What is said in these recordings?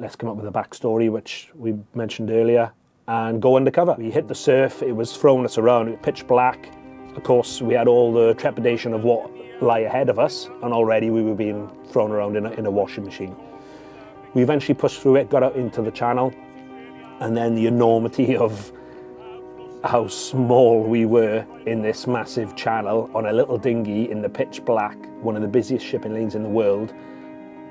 let's come up with a backstory, which we mentioned earlier, and go undercover. We hit the surf, it was throwing us around, it was pitch black. Of course, we had all the trepidation of what lay ahead of us, and already we were being thrown around in a washing machine. We eventually pushed through it, got out into the channel, and then the enormity of how small we were in this massive channel on a little dinghy in the pitch black, one of the busiest shipping lanes in the world,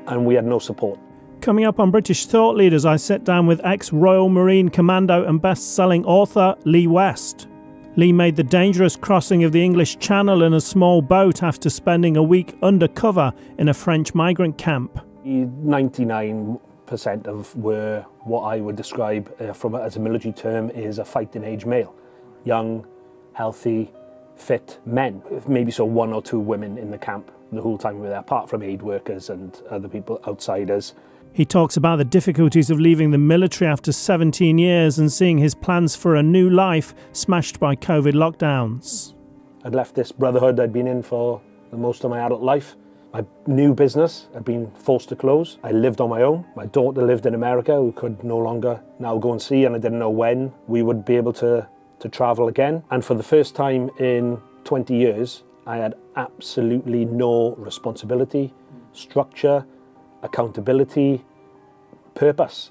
and we had no support. Coming up on British Thought Leaders, I sit down with ex-Royal Marine Commando and best-selling author Lee West. Lee made the dangerous crossing of the English Channel in a small boat after spending a week undercover in a French migrant camp. 99% of were what I would describe as a military term is a fighting age male. Young, healthy, fit men. Maybe so 1 or 2 women in the camp the whole time we were there, apart from aid workers and other people, outsiders. He talks about the difficulties of leaving the military after 17 years and seeing his plans for a new life smashed by COVID lockdowns. I'd left this brotherhood I'd been in for the most of my adult life. My new business had been forced to close. I lived on my own. My daughter lived in America, who could no longer now go and see, and I didn't know when we would be able to travel again. And for the first time in 20 years, I had absolutely no responsibility, structure, accountability, purpose.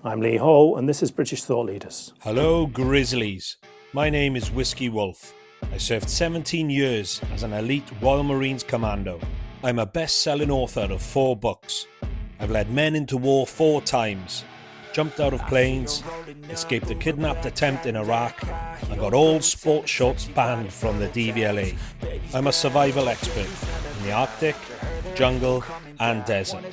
I'm Lee Hall, and this is British Thought Leaders. Hello, Grizzlies. My name is Whiskey Wolf. I served 17 years as an elite Royal Marines Commando. I'm a best-selling author of 4 books. I've led men into war 4 times, jumped out of planes, escaped a kidnapped attempt in Iraq, and got all sports shorts banned from the DVLA. I'm a survival expert in the Arctic, jungle, and desert.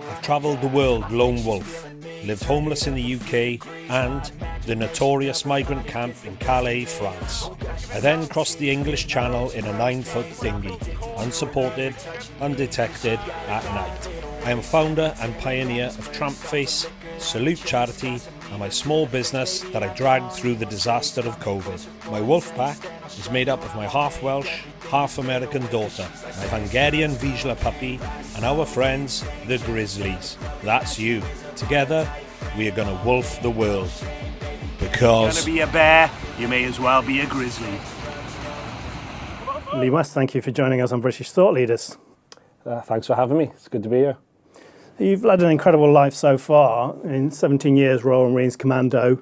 I've travelled the world lone wolf, lived homeless in the UK and the notorious migrant camp in Calais, France. I then crossed the English Channel in a 9-foot dinghy, unsupported, undetected, at night. I am founder and pioneer of Trampface, Salute Charity, and my small business that I dragged through the disaster of COVID. My wolf pack is made up of my half-Welsh, half-American daughter, my Hungarian Vizsla puppy, and our friends, the Grizzlies. That's you. Together, we are going to wolf the world. Because... If you're going to be a bear, you may as well be a grizzly. Lee West, thank you for joining us on British Thought Leaders. Thanks for having me. It's good to be here. You've led an incredible life so far. In 17 years, Royal Marines Commando,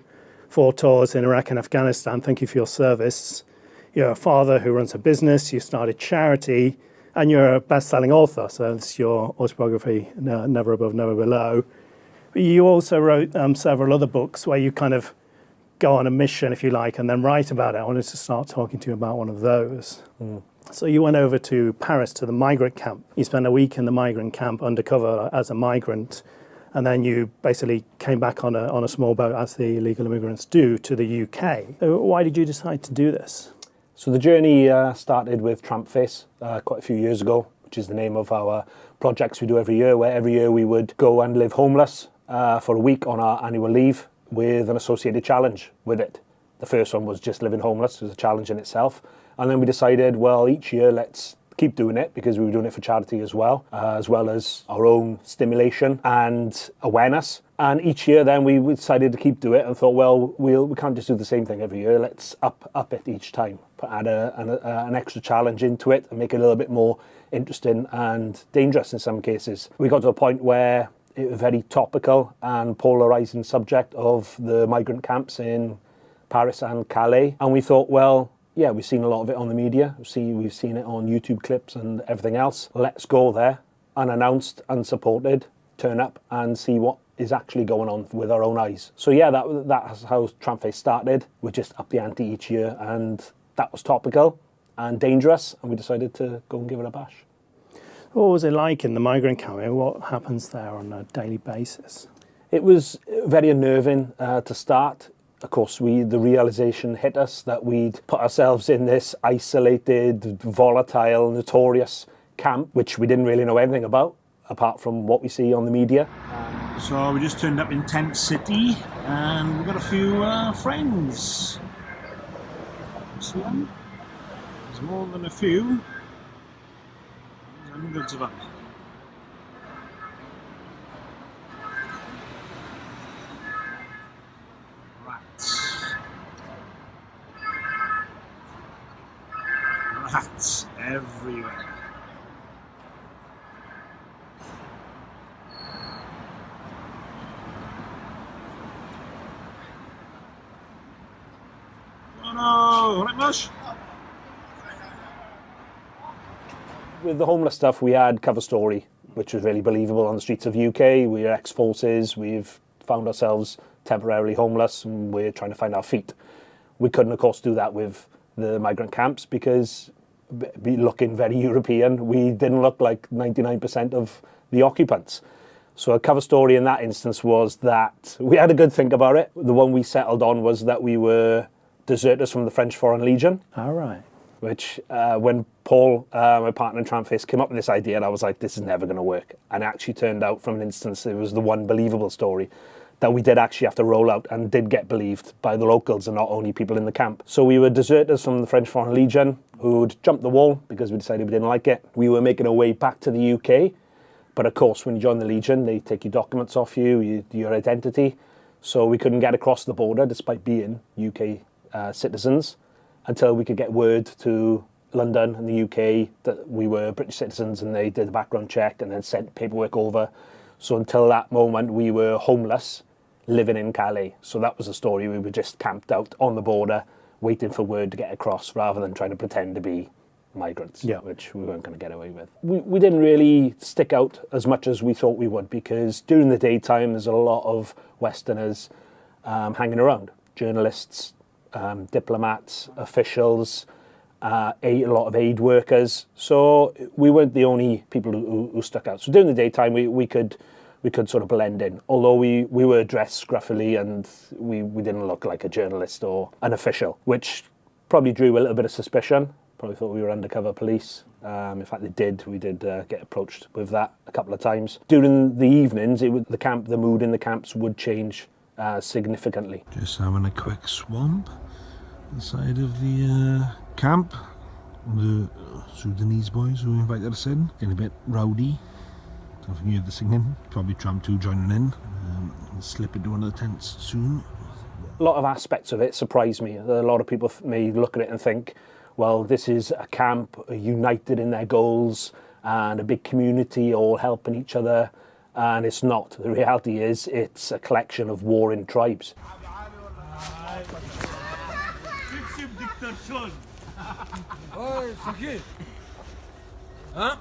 4 tours in Iraq and Afghanistan. Thank you for your service. You're a father who runs a business, you started charity, and you're a best-selling author. So it's your autobiography, Never Above, Never Below. But you also wrote several other books where you kind of go on a mission, if you like, and then write about it. I wanted to start talking to you about one of those. So you went over to Paris to the migrant camp. You spent a week in the migrant camp undercover as a migrant, and then you basically came back on a small boat, as the illegal immigrants do, to the UK. So why did you decide to do this? So the journey started with Trampface quite a few years ago, which is the name of our projects we do every year, where every year we would go and live homeless for a week on our annual leave with an associated challenge with it. The first one was just living homeless. It was a challenge in itself. And then we decided, well, each year let's keep doing it, because we were doing it for charity as well as our own stimulation and awareness. And each year then we decided to keep doing it and thought, well, we can't just do the same thing every year. Let's up it each time, add an extra challenge into it and make it a little bit more interesting and dangerous in some cases. We got to a point where it was a very topical and polarising subject of the migrant camps in Paris and Calais. And we thought, well, yeah, we've seen a lot of it on the media. We've seen it on YouTube clips and everything else. Let's go there, unannounced, unsupported, turn up and see what is actually going on with our own eyes. So yeah, that's how Trampface started. We just up the ante each year, and that was topical and dangerous, and we decided to go and give it a bash. What was it like in the migrant camp? What happens there on a daily basis? It was very unnerving to start. Of course, the realisation hit us that we'd put ourselves in this isolated, volatile, notorious camp, which we didn't really know anything about, apart from what we see on the media. So we just turned up in Tent City, and we've got a few friends. See them? There's more than a few. There's hundreds of them. rats everywhere. Oh no, right much? With the homeless stuff, we had cover story, which was really believable on the streets of UK. We're ex-forces, we've found ourselves temporarily homeless, and we're trying to find our feet. We couldn't, of course, do that with the migrant camps because be looking very European. We didn't look like 99% of the occupants. So a cover story in that instance was that we had a good think about it. The one we settled on was that we were deserters from the French Foreign Legion. All right. Which when Paul, my partner in Trampface, came up with this idea, and I was like, this is never going to work. And it actually turned out from an instance, it was the one believable story that we did actually have to roll out and did get believed by the locals and not only people in the camp. So we were deserters from the French Foreign Legion who'd jumped the wall because we decided we didn't like it. We were making our way back to the UK. But of course, when you join the Legion, they take your documents off you, your identity. So we couldn't get across the border despite being UK citizens, until we could get word to London and the UK that we were British citizens, and they did a background check and then sent paperwork over. So until that moment, we were homeless, living in Calais. So that was the story. We were just camped out on the border, waiting for word to get across, rather than trying to pretend to be migrants, which we weren't going to get away with. We didn't really stick out as much as we thought we would, because during the daytime, there's a lot of Westerners hanging around, journalists, diplomats, officials, a lot of aid workers. So we weren't the only people who stuck out. So during the daytime, we could sort of blend in. Although we were dressed scruffily and we didn't look like a journalist or an official, which probably drew a little bit of suspicion. Probably thought we were undercover police. In fact, we did get approached with that a couple of times. During the evenings, the mood in the camps would change significantly. Just having a quick swamp inside of the camp. The Sudanese boys who invited us in, getting a bit rowdy. Don't think you heard the singing. Probably Tramp 2 joining in. We'll slip into one of the tents soon. A lot of aspects of it surprised me. A lot of people may look at it and think, well, this is a camp united in their goals and a big community all helping each other. And it's not. The reality is it's a collection of warring tribes. A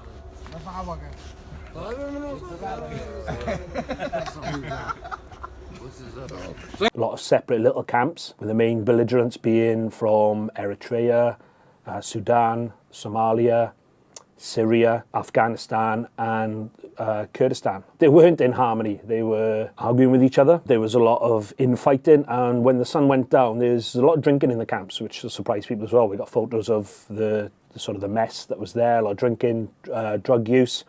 lot of separate little camps, with the main belligerents being from Eritrea, Sudan, Somalia, Syria, Afghanistan and Kurdistan. They weren't in harmony. They were arguing with each other. There was a lot of infighting, and when the sun went down, there's a lot of drinking in the camps, which surprised people as well. We got photos of the sort of the mess that was there, a lot of drinking, drug use.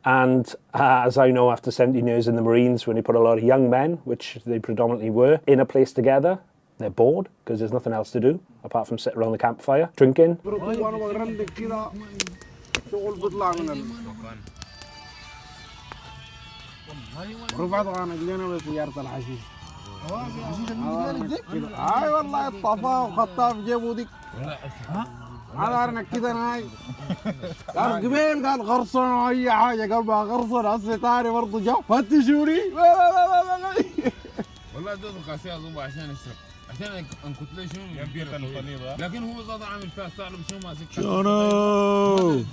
And as I know, after 17 years in the Marines, when you put a lot of young men, which they predominantly were, in a place together, they're bored because there's nothing else to do apart from sit around the campfire, drinking. عارف كده انا هاي قبل قال غرصن اي حاجه قلبها غرصن هسه تاني برضه جو فتشوني والله دوب القاسيه اظن عشان اشرب عشان انكت لي شنو يبيت الطليبه لكن هو زاد عامل فيها صعب شنو ماسك شنو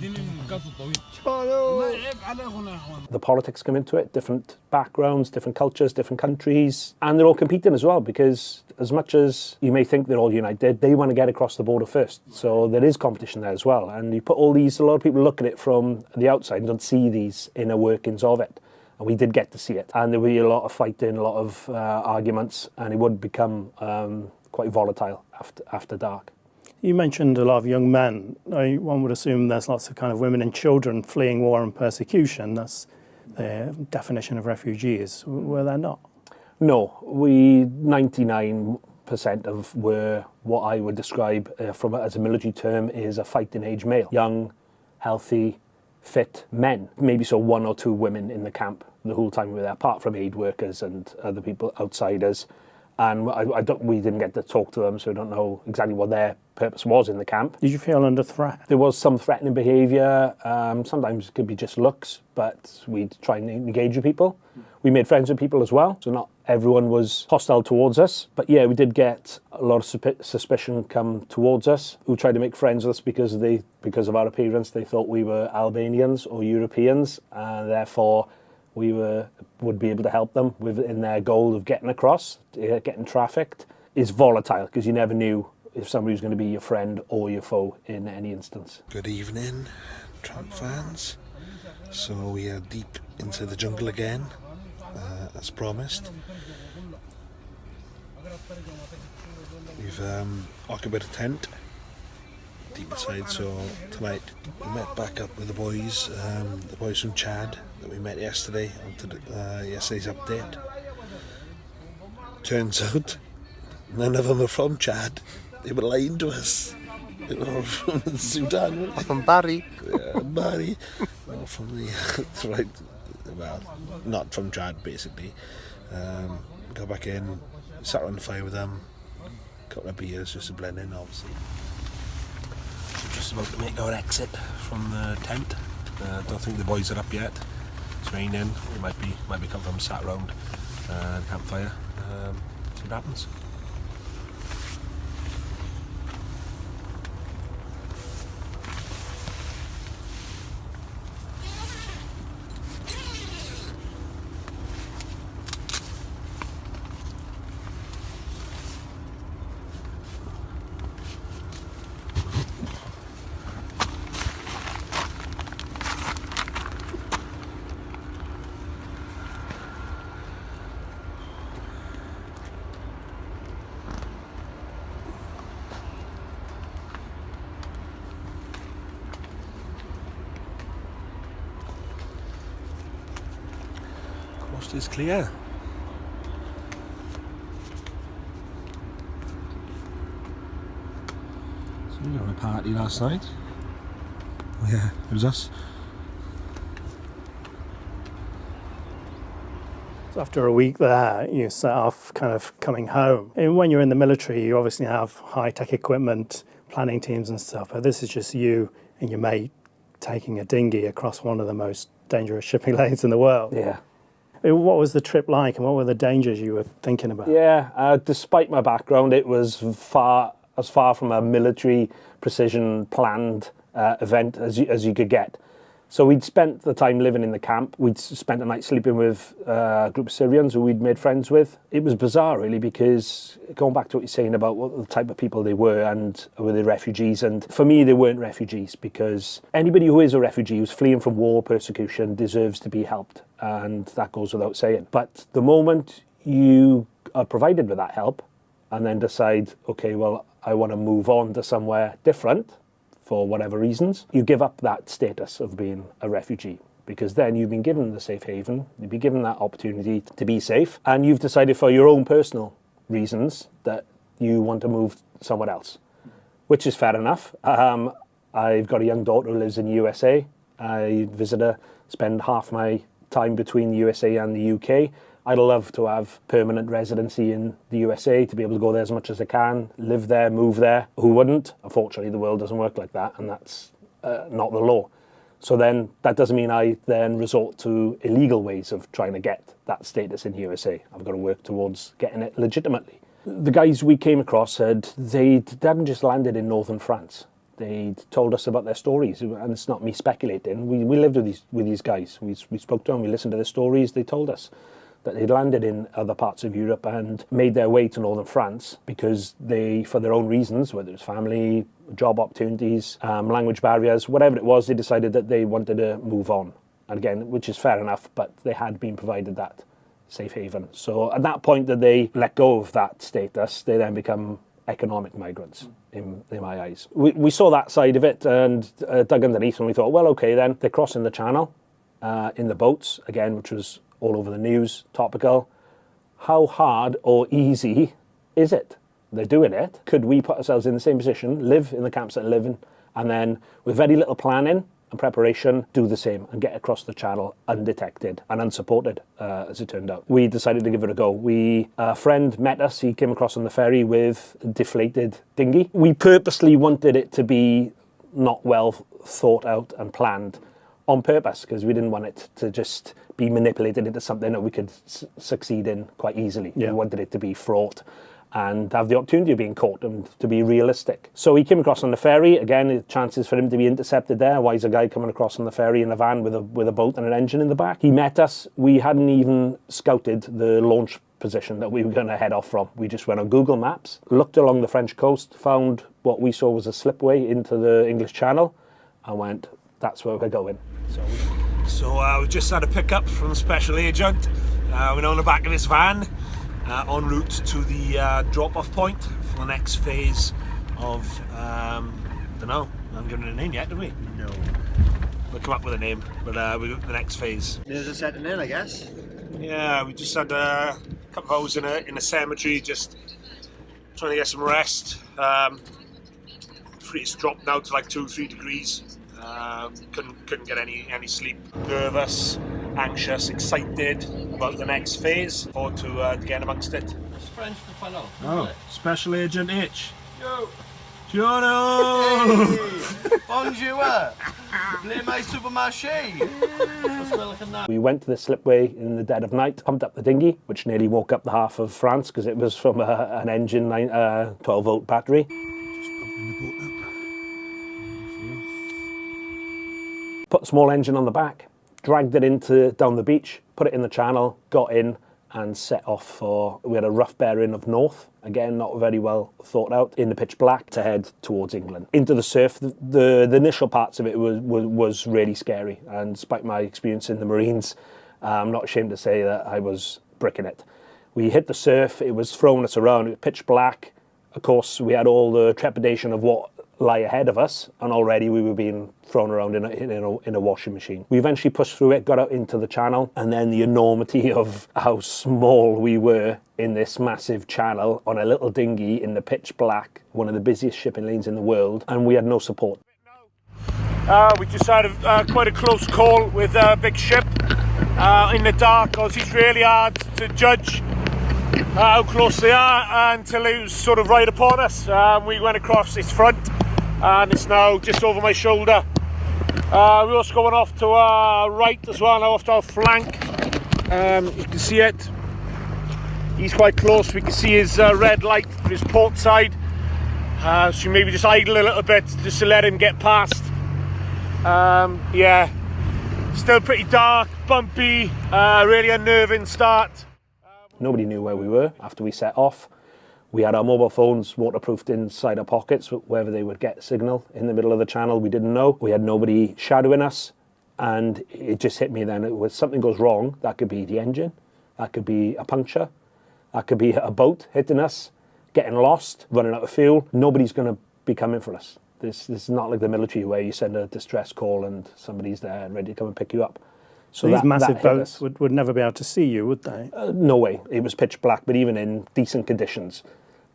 The politics come into it, different backgrounds, different cultures, different countries, and they're all competing as well, because as much as you may think they're all united, they want to get across the border first. So there is competition there as well. And you put all these, a lot of people look at it from the outside and don't see these inner workings of it. And we did get to see it. And there would be a lot of fighting, a lot of arguments, and it would become quite volatile after dark. You mentioned a lot of young men. One would assume there's lots of kind of women and children fleeing war and persecution. That's the definition of refugees. Were there not? No, 99% of were what I would describe as a military term is a fighting age male. Young, healthy, fit men. Maybe so one or two women in the camp the whole time we were there, apart from aid workers and other people, outsiders. And we didn't get to talk to them, so we don't know exactly what their purpose was in the camp. Did you feel under threat? There was some threatening behaviour. Sometimes it could be just looks, but we'd try and engage with people. We made friends with people as well, so not everyone was hostile towards us. But yeah, we did get a lot of suspicion come towards us, who tried to make friends with us because of our appearance. They thought we were Albanians or Europeans, and therefore we would be able to help them in their goal of getting across, getting trafficked. It's volatile because you never knew if somebody was going to be your friend or your foe in any instance. Good evening, Tramp fans. So we are deep into the jungle again, as promised. We've occupied a tent deep inside, so tonight we met back up with the boys from Chad that we met yesterday on yesterday's update. Turns out none of them are from Chad. They were lying to us. They were from Sudan. From Barry. Yeah, Barry. Well, from the right, well, not from Chad basically. Got back in, sat on the fire with them, got my beers just to blend in, obviously. So just about to make our exit from the tent. Don't think the boys are up yet. It's raining. We might be coming from sat round the campfire. See what happens. Coast is clear. So we were at a party last night. Oh yeah, it was us. So after a week there, you set off kind of coming home. And when you're in the military, you obviously have high-tech equipment, planning teams and stuff, but this is just you and your mate taking a dinghy across one of the most dangerous shipping lanes in the world. Yeah. What was the trip like, and what were the dangers you were thinking about? Yeah, despite my background, it was far from a military precision planned event as you could get. So we'd spent the time living in the camp. We'd spent a night sleeping with a group of Syrians who we'd made friends with. It was bizarre, really, because going back to what you're saying about what the type of people they were and were they refugees, and for me, they weren't refugees, because anybody who is a refugee who's fleeing from war, persecution, deserves to be helped, and that goes without saying. But the moment you are provided with that help and then decide, okay, well, I want to move on to somewhere different, for whatever reasons, you give up that status of being a refugee, because then you've been given the safe haven, you've been given that opportunity to be safe, and you've decided for your own personal reasons that you want to move somewhere else, which is fair enough. I've got a young daughter who lives in the USA. I visit her, spend half my time between the USA and the UK. I'd love to have permanent residency in the USA, to be able to go there as much as I can, live there, move there. Who wouldn't? Unfortunately, the world doesn't work like that, and that's not the law. So then that doesn't mean I then resort to illegal ways of trying to get that status in the USA. I've got to work towards getting it legitimately. The guys we came across said they hadn't just landed in northern France. They'd told us about their stories, and it's not me speculating. We lived with these guys. We spoke to them, we listened to their stories. They told us that they'd landed in other parts of Europe and made their way to northern France because they, for their own reasons, whether it was family, job opportunities, language barriers, whatever it was, they decided that they wanted to move on. And again, which is fair enough, but they had been provided that safe haven. So at that point that they let go of that status, they then become economic migrants in my eyes. We saw that side of it and dug underneath, and we thought, well, okay, then they're crossing the channel in the boats, again, which was all over the news, topical. How hard or easy is it? They're doing it. Could we put ourselves in the same position, live in the camps that I live in, and then with very little planning and preparation, do the same and get across the channel undetected and unsupported, as it turned out. We decided to give it a go. A friend met us, he came across on the ferry with a deflated dinghy. We purposely wanted it to be not well thought out and planned on purpose, because we didn't want it to just be manipulated into something that we could succeed in quite easily. Yeah. We wanted it to be fraught and have the opportunity of being caught and to be realistic. So he came across on the ferry. Again, chances for him to be intercepted there. Why is a guy coming across on the ferry in a van with a boat and an engine in the back? He met us. We hadn't even scouted the launch position that we were going to head off from. We just went on Google Maps, looked along the French coast, found what we saw was a slipway into the English Channel, and went, that's where we're going. So we just had a pickup from the special agent. We're on the back of this van, en route to the drop-off point for the next phase of, don't know, I haven't given it a name yet, have we? No. We'll come up with a name, but we got the next phase. There's a setting in, I guess. Yeah, we just had a couple of hours in a cemetery, just trying to get some rest. It's dropped now to like 2-3 degrees. Couldn't get any sleep. Nervous, anxious, excited about the next phase. Forward to getting amongst it. It's French to find out. Oh, Special Agent H. Yo! Giorno! Hey! Bonjour! Play my supermarché! We went to the slipway in the dead of night, pumped up the dinghy, which nearly woke up the half of France because it was from an engine 12-volt battery. Put a small engine on the back, dragged it down the beach, put it in the channel, got in and set off we had a rough bearing of north, again not very well thought out, in the pitch black to head towards England. Into the surf, the initial parts of it was really scary, and despite my experience in the Marines, I'm not ashamed to say that I was bricking it. We hit the surf, it was throwing us around, it was pitch black. Of course, we had all the trepidation of what lie ahead of us, and already we were being thrown around in a washing machine. We eventually pushed through it, got out into the channel, and then the enormity of how small we were in this massive channel on a little dinghy in the pitch black, one of the busiest shipping lanes in the world, and we had no support. We just had quite a close call with a big ship in the dark, because it's really hard to judge how close they are until it was sort of right upon us. We went across its front and it's now just over my shoulder. We're also going off to our right as well, now off to our flank. You can see it. He's quite close. We can see his red light on his port side. So maybe just idle a little bit just to let him get past. Yeah, still pretty dark, bumpy, really unnerving start. Nobody knew where we were after we set off. We had our mobile phones waterproofed inside our pockets, whether they would get signal in the middle of the channel, we didn't know. We had nobody shadowing us, and it just hit me then. When something goes wrong, that could be the engine, that could be a puncture, that could be a boat hitting us, getting lost, running out of fuel. Nobody's going to be coming for us. This is not like the military where you send a distress call and somebody's there ready to come and pick you up. So these massive boats would never be able to see you, would they? No way. It was pitch black, but even in decent conditions,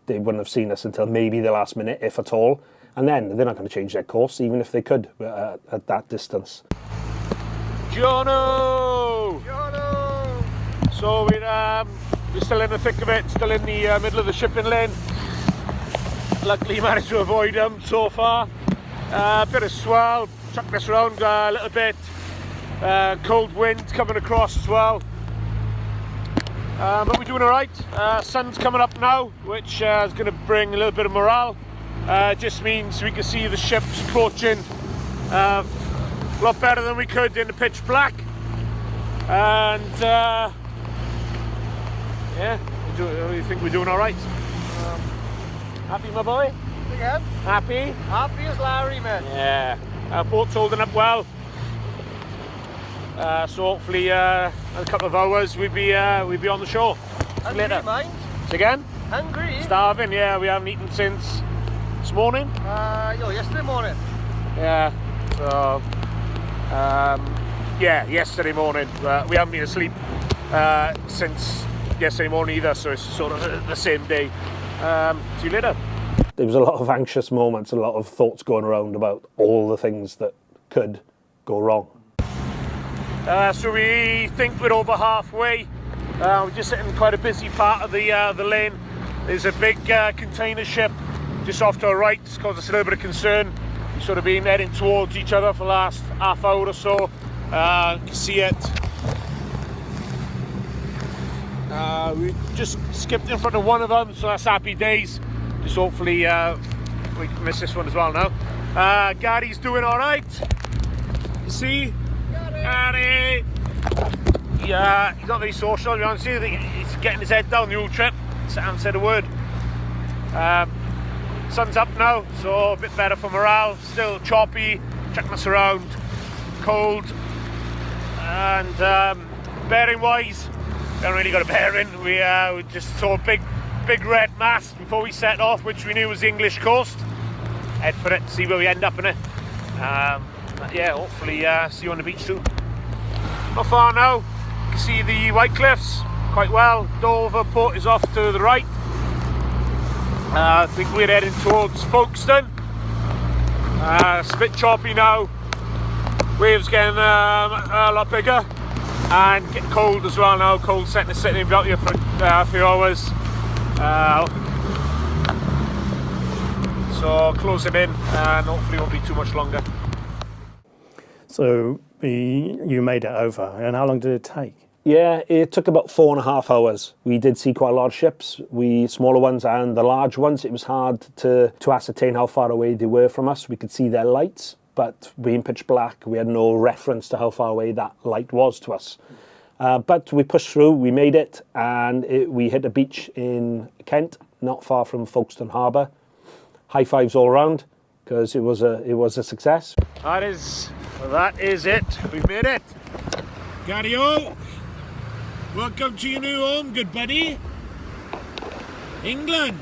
they wouldn't have seen us until maybe the last minute, if at all. And then they're not going to change their course, even if they could, at that distance. Giorno! Giorno! So we're still in the thick of it, still in the middle of the shipping lane. Luckily managed to avoid them so far. Bit of swell, chucked us around a little bit. Cold wind coming across as well. But we're doing alright. Sun's coming up now, which is going to bring a little bit of morale. Just means we can see the ships approaching a lot better than we could in the pitch black. And yeah, I think we're doing alright. Happy, my boy? Again? Happy? Happy as Larry, man. Yeah. Our boat's holding up well. So hopefully a couple of hours we'll be on the shore. Hungry, later. mind? Again? Hungry? Starving, yeah, we haven't eaten since this morning. Yesterday morning. Yeah, so yeah, yesterday morning. We haven't been asleep since yesterday morning either, so it's sort of the same day. See you later. There was a lot of anxious moments, a lot of thoughts going around about all the things that could go wrong. So we think we're over halfway. We're just hitting quite a busy part of the lane. There's a big container ship just off to our right. It's caused us a little bit of concern. We've sort of been heading towards each other for the last half hour or so. You can see it. We just skipped in front of one of them, so that's happy days. Just hopefully we can miss this one as well now. Gary's doing all right. You see? Gary! Yeah, he's not very social, to be honest with you. He's getting his head down the old trip. Hasn't said a word. Sun's up now, so a bit better for morale. Still choppy, checking us around, cold, and bearing wise, we haven't really got a bearing. We just saw a big red mass before we set off, which we knew was the English coast. Head for it, see where we end up in it. Yeah, hopefully see you on the beach too. Not far now. You can see the White Cliffs quite well. Dover port is off to the right. I think we're heading towards Folkestone. It's a bit choppy now. Waves getting a lot bigger and getting cold as well now. Cold setting to sitting out here for a few hours. So close him in and hopefully it won't be too much longer. So you made it over, and how long did it take? Yeah, it took about 4.5 hours. We did see quite a lot of ships, smaller ones and the large ones. It was hard to ascertain how far away they were from us. We could see their lights, but being pitch black, we had no reference to how far away that light was to us. But we pushed through, we made it, and we hit a beach in Kent, not far from Folkestone Harbour. High fives all around, because it was a success. That is it. We've made it. Gary-o, welcome to your new home, good buddy. England.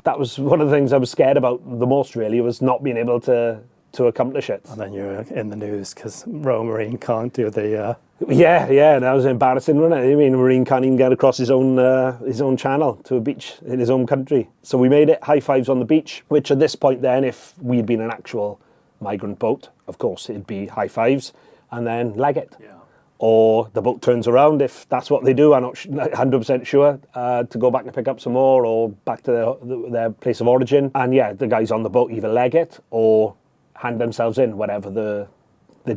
That was one of the things I was scared about the most, really, was not being able to accomplish it. And then you're in the news because Royal Marine can't do the... Yeah, and that was embarrassing, wasn't it? I mean, a Marine can't even get across his own channel to a beach in his own country. So we made it, high fives on the beach, which at this point then, if we'd been an actual migrant boat, of course, it'd be high fives and then leg it. Yeah. Or the boat turns around, if that's what they do, I'm not 100% sure, to go back and pick up some more or back to their place of origin. And yeah, the guys on the boat either leg it or hand themselves in, whatever the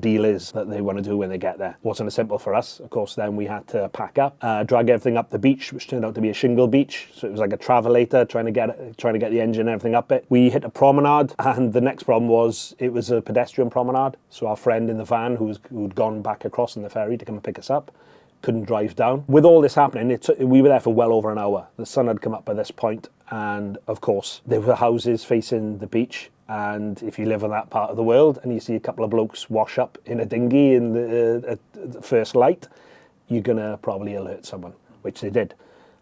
deal is that they want to do when they get there. Wasn't as simple for us. Of course, then we had to pack up, drag everything up the beach, which turned out to be a shingle beach. So it was like a travelator trying to get the engine and everything up it. We hit a promenade, and the next problem was it was a pedestrian promenade. So our friend in the van who'd gone back across in the ferry to come and pick us up couldn't drive down. With all this happening, we were there for well over an hour. The sun had come up by this point, and of course there were houses facing the beach. And if you live in that part of the world and you see a couple of blokes wash up in a dinghy in the first light, you're going to probably alert someone, which they did.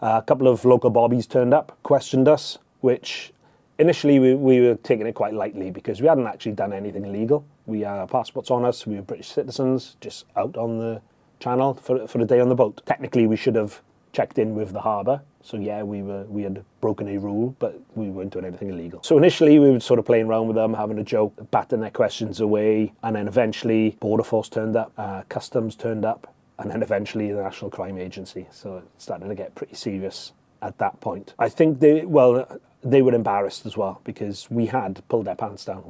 A couple of local bobbies turned up, questioned us, which initially we were taking it quite lightly because we hadn't actually done anything illegal. We had our passports on us, we were British citizens, just out on the channel for a day on the boat. Technically, we should have checked in with the harbour. So yeah, we had broken a rule, but we weren't doing anything illegal. So initially we were sort of playing around with them, having a joke, batting their questions away, and then eventually Border Force turned up, Customs turned up, and then eventually the National Crime Agency. So it started to get pretty serious at that point. I think they were embarrassed as well because we had pulled their pants down.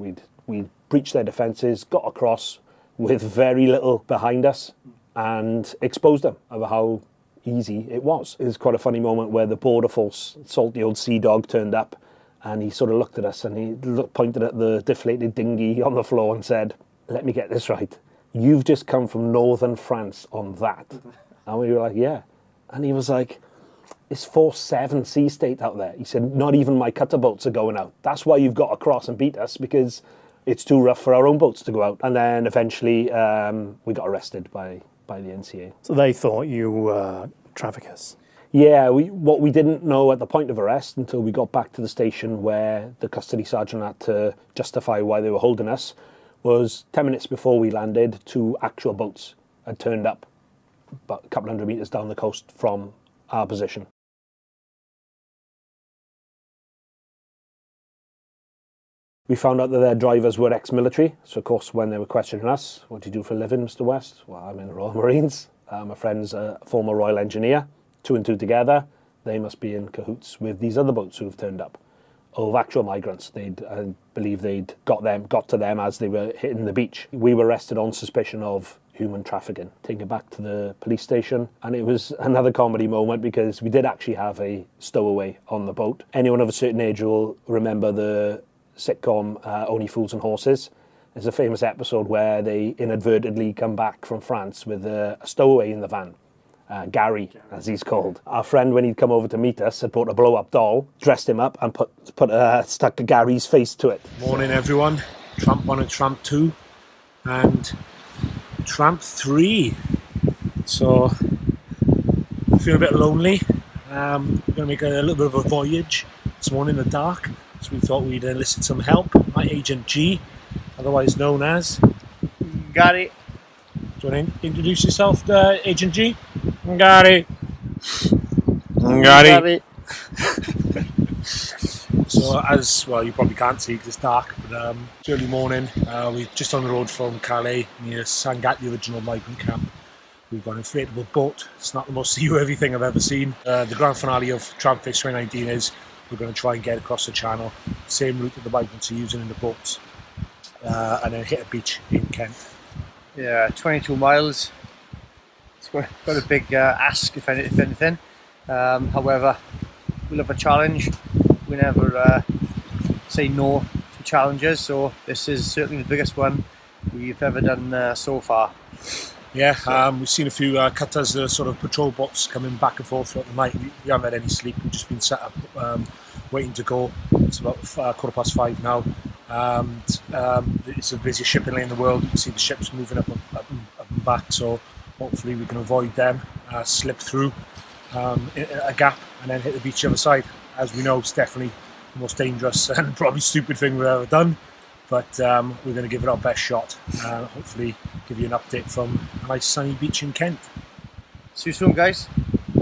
We'd breached their defences, got across with very little behind us, and exposed them of how easy it was. It was quite a funny moment where the Border Force salty old sea dog turned up and he sort of looked at us and he pointed at the deflated dinghy on the floor and said, "Let me get this right. You've just come from northern France on that." And we were like, "Yeah." And he was like, "It's 4-7 sea state out there." He said, "Not even my cutter boats are going out. That's why you've got across and beat us, because it's too rough for our own boats to go out." And then eventually we got arrested by the NCA. So they thought you were traffickers? Yeah, what we didn't know at the point of arrest until we got back to the station where the custody sergeant had to justify why they were holding us was 10 minutes before we landed, 2 actual boats had turned up about a couple hundred metres down the coast from our position. We found out that their drivers were ex-military, so of course when they were questioning us, what do you do for a living, Mr. West? Well, I'm in the Royal Marines. My friend's a former Royal Engineer. 2 and 2 together, they must be in cahoots with these other boats who've turned up. Of actual migrants, I believe they'd got to them as they were hitting the beach. We were arrested on suspicion of human trafficking, taken back to the police station, and it was another comedy moment because we did actually have a stowaway on the boat. Anyone of a certain age will remember the sitcom Only Fools and Horses. There's a famous episode where they inadvertently come back from France with a stowaway in the van. Gary, as he's called. Our friend, when he'd come over to meet us, had brought a blow-up doll, dressed him up and stuck Gary's face to it. Morning everyone, Tramp 1 and Tramp 2 and Tramp 3. So, I feel a bit lonely. We're going to make a little bit of a voyage this morning in the dark. So we thought we'd enlist some help. My Agent G, otherwise known as... Gary. Do you want to introduce yourself, Agent G? Gary. So as well, you probably can't see because it's dark, but it's early morning. We're just on the road from Calais near Sangat, the original migrant camp. We've got an inflatable boat. It's not the most seaworthy thing I've ever seen. The grand finale of Trampface 2019 is we're going to try and get across the channel, same route that the migrants are using in the boats, and then hit a beach in Kent. Yeah, 22 miles. It's quite a big ask, if anything. However, we love a challenge. We never say no to challenges, so this is certainly the biggest one we've ever done so far. Yeah, we've seen a few cutters, sort of patrol boats coming back and forth throughout the night. We haven't had any sleep, we've just been set up waiting to go. It's about 5:15 now. It's the busiest shipping lane in the world. You can see the ships moving up and back, so hopefully we can avoid them, slip through a gap and then hit the beach the other side. As we know, it's definitely the most dangerous and probably stupid thing we've ever done, but we're going to give it our best shot. Hopefully give you an update from a nice sunny beach in Kent. See you soon, guys.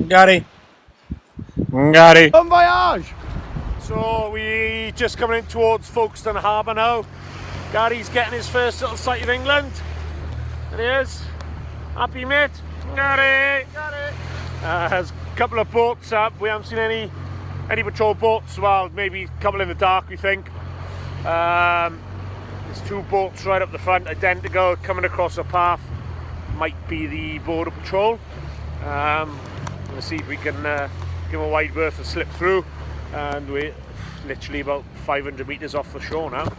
Gary. Bon voyage! So we just coming in towards Folkestone Harbour now. Gary's getting his first little sight of England. There he is. Happy, mate? Gary! There's a couple of boats up. We haven't seen any patrol boats. Well, maybe a couple in the dark, we think. There's 2 boats right up the front, identical, coming across the path. Might be the border patrol. We'll see if we can give them a wide berth and slip through. And we're literally about 500 metres off the shore now.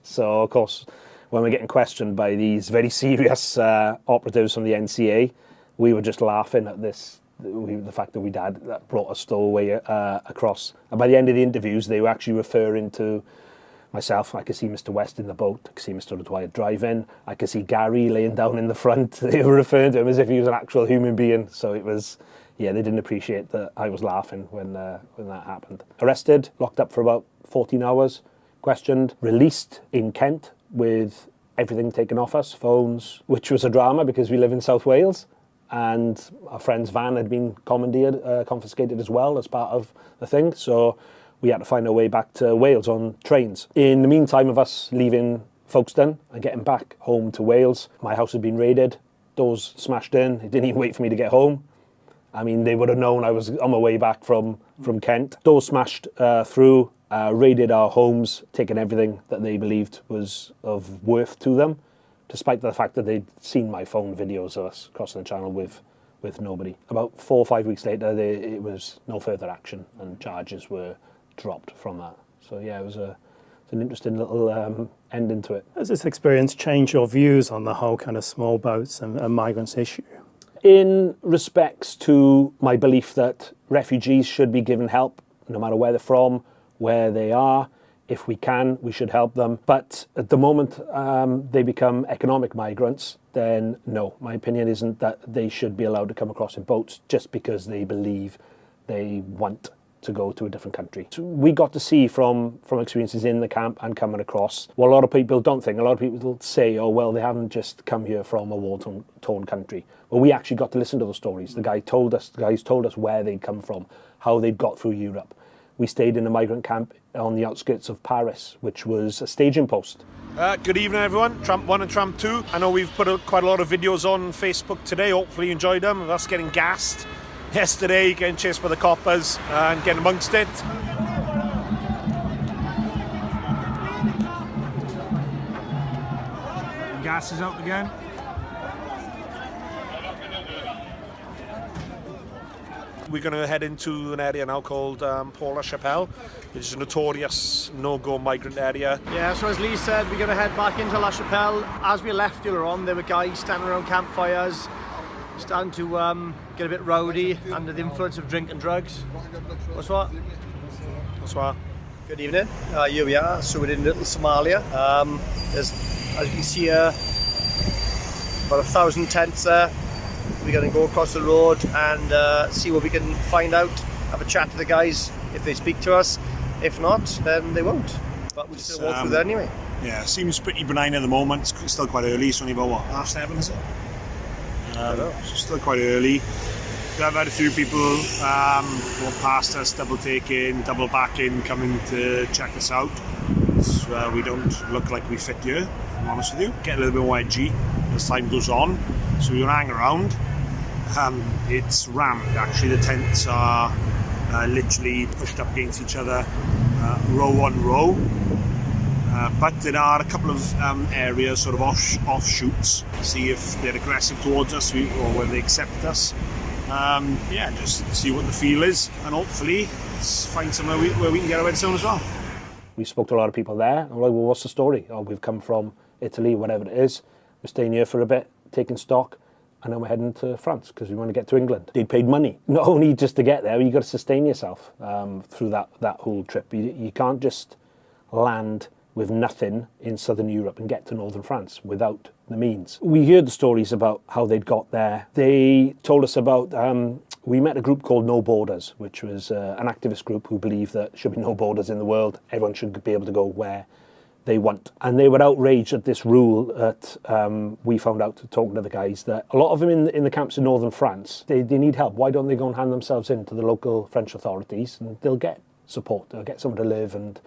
So, of course, when we're getting questioned by these very serious operatives from the NCA, we were just laughing at this, the fact that we'd brought a stowaway across. And by the end of the interviews, they were actually referring to myself. I could see Mr. West in the boat. I could see Mr. O'Dwyer driving. I could see Gary laying down in the front. They were referring to him as if he was an actual human being. So it was, yeah, they didn't appreciate that I was laughing when that happened. Arrested, locked up for about 14 hours, questioned, released in Kent with everything taken off us, phones, which was a drama because we live in South Wales. And our friend's van had been confiscated as well as part of the thing. So we had to find our way back to Wales on trains. In the meantime of us leaving Folkestone and getting back home to Wales, my house had been raided, doors smashed in. It didn't even wait for me to get home. I mean, they would have known I was on my way back from Kent. Doors smashed through, raided our homes, taking everything that they believed was of worth to them, despite the fact that they'd seen my phone videos of us crossing the channel with nobody. About 4 or 5 weeks later, it was no further action and charges were dropped from that. So yeah, it was an interesting little ending to it. Has this experience changed your views on the whole kind of small boats and migrants issue? In respects to my belief that refugees should be given help, no matter where they're from, where they are. If we can, we should help them. But at the moment they become economic migrants, then no. My opinion isn't that they should be allowed to come across in boats just because they believe they want to go to a different country. So we got to see from experiences in the camp and coming across what a lot of people don't think. A lot of people say, oh, well, they haven't just come here from a war-torn country. Well, we actually got to listen to those stories. The guys told us where they'd come from, how they'd got through Europe. We stayed in a migrant camp on the outskirts of Paris, which was a staging post. Good evening, everyone. Tramp 1 and Tramp 2. I know we've put quite a lot of videos on Facebook today. Hopefully you enjoyed them. That's getting gassed. Yesterday, getting chased by the coppers and getting amongst it. Gas is out again. We're going to head into an area now called Port-la-Chapelle, which is a notorious no-go migrant area. Yeah, so as Lee said, we're going to head back into La Chapelle. As we left earlier on, there were guys standing around campfires, starting to get a bit rowdy under the influence of drink and drugs. What's what? That's why. Good evening. Here we are. So we're in Little Somalia. There's, as you can see here, about 1,000 tents there. We're going to go across the road and see what we can find out. Have a chat to the guys if they speak to us. If not, then they won't. But we're just going to walk through there anyway. Yeah, seems pretty benign at the moment. It's still quite early. It's only about what, 7:30, is it? So still quite early. I've had a few people walk past us, double taking, double backing, coming to check us out. So, we don't look like we fit here, if I'm honest with you. Get a little bit more edgy as time goes on. So we're going to hang around. It's rammed actually. The tents are literally pushed up against each other, row on row. But there are a couple of areas, sort of offshoots. See if they're aggressive towards us or whether they accept us. Yeah, just see what the feel is, and hopefully find somewhere where we can get away soon as well. We spoke to a lot of people there. And we're like, well, what's the story? Oh, we've come from Italy, whatever it is. We're staying here for a bit, taking stock, and then we're heading to France because we want to get to England. They'd paid money, not only just to get there, you've got to sustain yourself through that whole trip. You can't just land with nothing in southern Europe and get to northern France without the means. We heard the stories about how they'd got there. They told us about, we met a group called No Borders, which was an activist group who believed that there should be no borders in the world. Everyone should be able to go where they want. And they were outraged at this rule that we found out talking to the guys, that a lot of them in the camps in northern France, they need help. Why don't they go and hand themselves in to the local French authorities, and they'll get support, they'll get somewhere to live and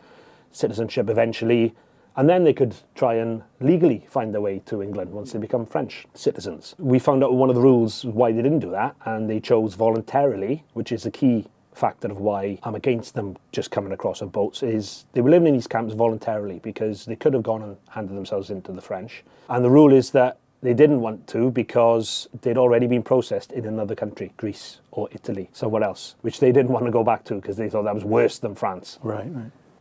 citizenship eventually, and then they could try and legally find their way to England once they become French citizens. We found out one of the rules why they didn't do that, and they chose voluntarily, which is a key factor of why I'm against them just coming across on boats, is they were living in these camps voluntarily because they could have gone and handed themselves into the French. And the rule is that they didn't want to because they'd already been processed in another country, Greece or Italy, somewhere else, which they didn't want to go back to because they thought that was worse than France. Right.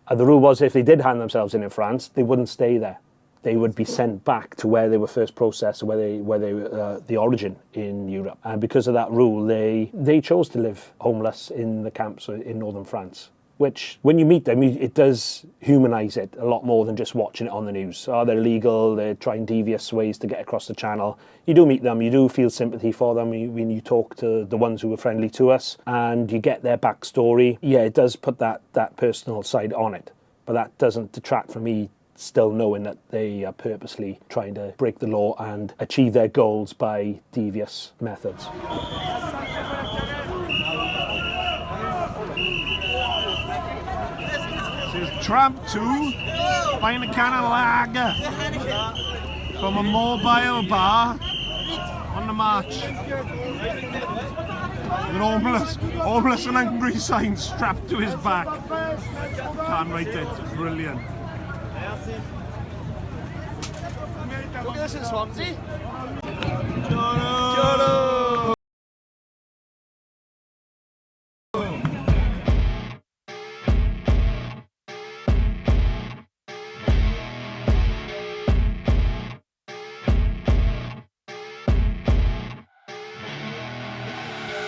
And the rule was if they did hand themselves in France, they wouldn't stay there. They would be sent back to where they were first processed, where they were the origin in Europe. And because of that rule, they chose to live homeless in the camps in northern France, which when you meet them, it does humanise it a lot more than just watching it on the news. Oh, they're illegal, they're trying devious ways to get across the channel. You do meet them, you do feel sympathy for them when you talk to the ones who were friendly to us, and you get their backstory. Yeah, it does put that personal side on it, but that doesn't detract from me still knowing that they are purposely trying to break the law and achieve their goals by devious methods. This is Tramp 2 buying a can of lager from a mobile bar on the march. With homeless and hungry sign strapped to his back. Can't write it. Brilliant. Look at this in Swansea. Giorno.